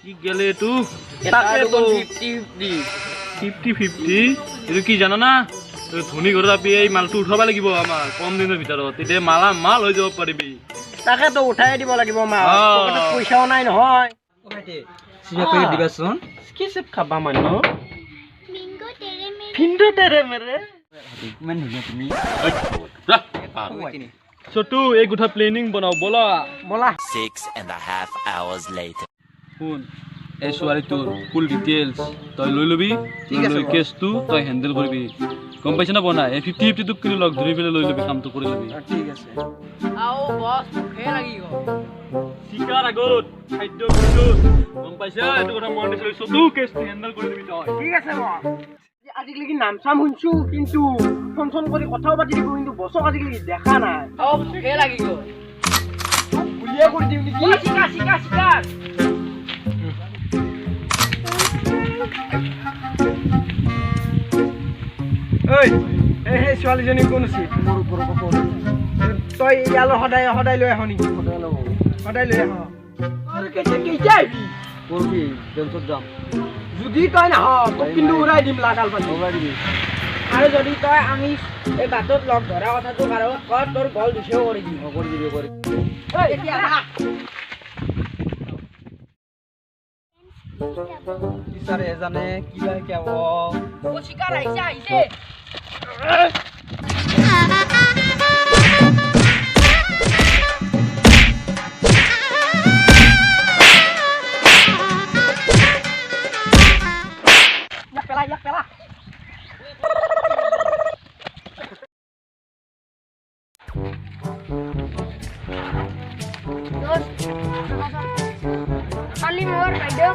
কি গেলে এইটো তাকে তো 50-50 এইটো কি জানা না ধনী ঘৰত আপি এই মালটো উঠাব লাগিব আমাৰ কম দিনৰ ভিতৰত তেতিয়া মাল হৈ যাব পাৰিবি তাকে তো উঠাই দিব লাগিব মা পকেটত পইচাও নাই নহয় চিৰা পেকেট দিবাচোন কি চেপ খাবা মানুহ ফিন্দো তেৰে মেৰে ইমান ধুনীয়া তুমি ছোটু এই গুঠা প্লেনিং বনাও বলা বলা 6.5 hours later. শুন এই ছোৱালীটোৰ ফুল ডিটেইলছ তই লৈ ল'বি ঠিক আছে লৈ কেছটো তই হেণ্ডেল কৰিবি গম পাইছ না বনা এই 50-50 তোক কিন্তু লগ ধৰি পেলাই লৈ ল'বি কামটো কৰি ল'বি ঠিক আছে আও বস মুখে লাগিব শিকাৰ আগত খাদ্য বস্তু গম পাইছা এইটো কথা মন দিছিলো ছোটু কেছটো হেণ্ডেল কৰি দিবি তই ঠিক আছে বস আজিকালি নাম চাম শুনছো কিন্তু ফোন কৰি কথাও পাতি দিব কিন্তু বছক আজিকালি দেখা নাই আও মুখে লাগিব বুলিয়ে কৰি দিম নেকি শিকা ঐ এই ছোৱালীজনী কোন আছে মোৰ ওপৰৰ কাপোৰ তই ইয়ালৈ সদায় লৈ আহ নেকি সদায় লৈ আহ আৰু কেতিয়া আহিবি কৰবি বেলচত যাম যদি তই নাহ তোক কিন্তু উৰাই দিম লাগাল পাতি আৰু যদি তই আমি এই বাটত লগ ধৰা কথাটো কাৰণ কৰ তোৰ বল দিছেও কৰি দিম কৰি দিবি কৰি এতিয়া টিচাৰে জানে কিবা শিকাব ও শিকাৰ আহিছে ইয়াক পেলা কালি মোৰ বাইদেউ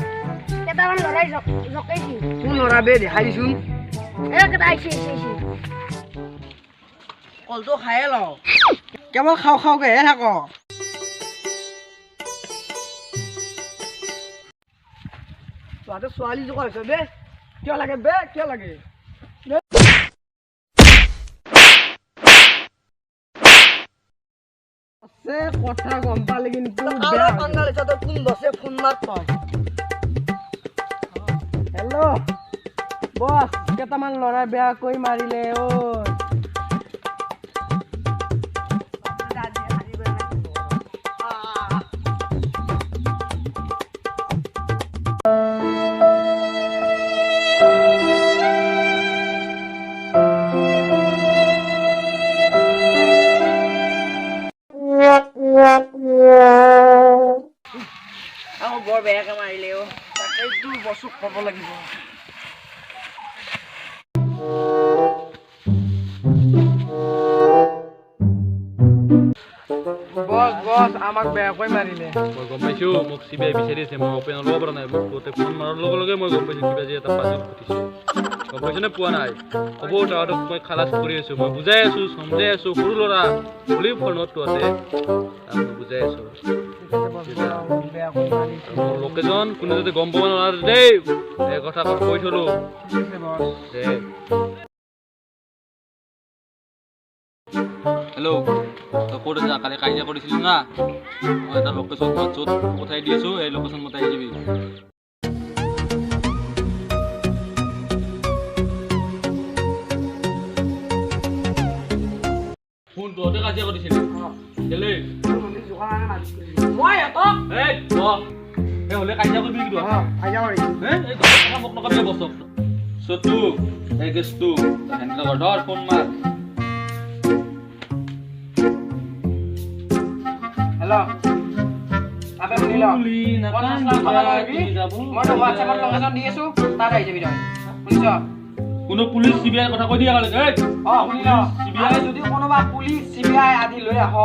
কেইটামান লৰাই জকাইছিল কোন ল'ৰা বে দেখাই দিছোন কেইটা আহিছে কলটো খায়ে লওঁ কেৱল খাওঁকেহে থাক তহঁতে ছোৱালী জোকা হৈছে বে কিয় লাগে কথা গম পালে কিন্তু কোন বছে ফোন মাত তই হেল্ল' বছ কেইটামান ল'ৰাই বেয়াকৈ মাৰিলে আকৌ বৰ বেয়াকে মাৰিলে তাকেইটো বছক ক'ব লাগিব বছ আমাক বেয়াকৈ মাৰিলে মই গম পাইছো মোক চিবিআই বিচাৰি আছে মই অপেন ল'ব পৰা নাই মোক গোটেই ফোন মাৰাৰ লগে লগে মই গম পাইছো কিবা যে এটা বাজি ফুটিছে গম পাইছো নে পোৱা নাই হ'ব তাহাঁতক মই খালাচ কৰি আছো মই বুজাই আছো সমজাই আছো সৰু ল'ৰা বুলি ফোনতটো আছে মই বুজাই আছো মোৰ লোকেশ্যন কোনে যদি গম পাব নোৱাৰে দেই এই কথা কৈ থলো দে হেল্ল' তই ক'ত আছা কালি কাজিয়া কৰিছিলি না মই এটা লোকেশ্যন হোৱাটছআপত পঠাই দি আছো এই লোকেশ্যন মতে আহি যাবি ফোন তহঁতে কাজিয়া কৰিছিলি কেলে মই এতক এই হ'লে কাজিয়া কৰিবি কিন্তু মোক নকবি বস্তু চতু এই গেছটো হেণ্ডেল ধৰ ফোন মাৰ হেল্ল' আপে শুনি ল মই হোৱাটছএপত লোকেশ্যন দি আছো তাত আহি যাবি তই শুনিছ কোনো পুলিচ চিবিআই কথা কৈ দিয়া গ'লে শুনি ল চিবিআই যদি কোনোবা পুলিচ চিবিআই আদি লৈ আহ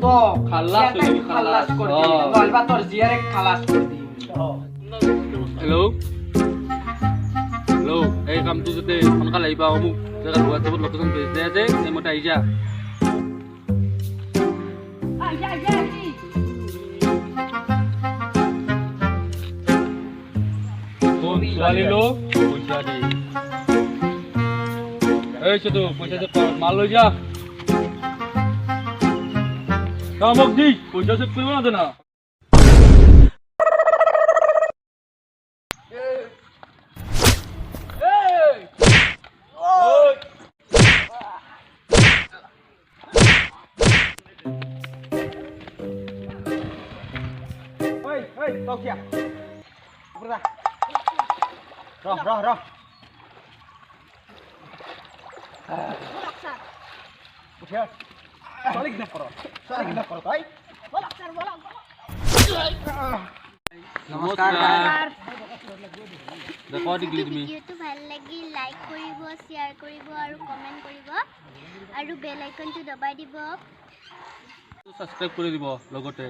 তো খালাস কৰি দিম নহ'লে তোৰ জীয়াৰেক খালাস কৰি দিম হেল্ল' এই কামটো যাতে সোনকালে আহিবা মোক জেগাত হোৱাটছএপত লোকেশ্যন ভেজ দিয়া যে সেইমতে আহি যা ছোৱালী লোক পইচা দি এই চতু পইচা চেক কৰ মাল লৈ যা মোক দি পইচা চেক কৰিব নাজানা ঐ তই কিয়া ওপৰ যা ৰহ বলক স্যাৰ উঠিয়া ছোৱালী কিনা কৰ তই বলক স্যাৰ বলক নমস্কাৰ দেখো দিগলি তুমি ভিডিঅ'টো ভাল লাগি লাইক কৰিব শ্বেয়াৰ কৰিব আৰু কমেণ্ট কৰিব আৰু বেল আইকনটো দবাই দিব সাবস্ক্ৰাইব কৰি দিব লগতে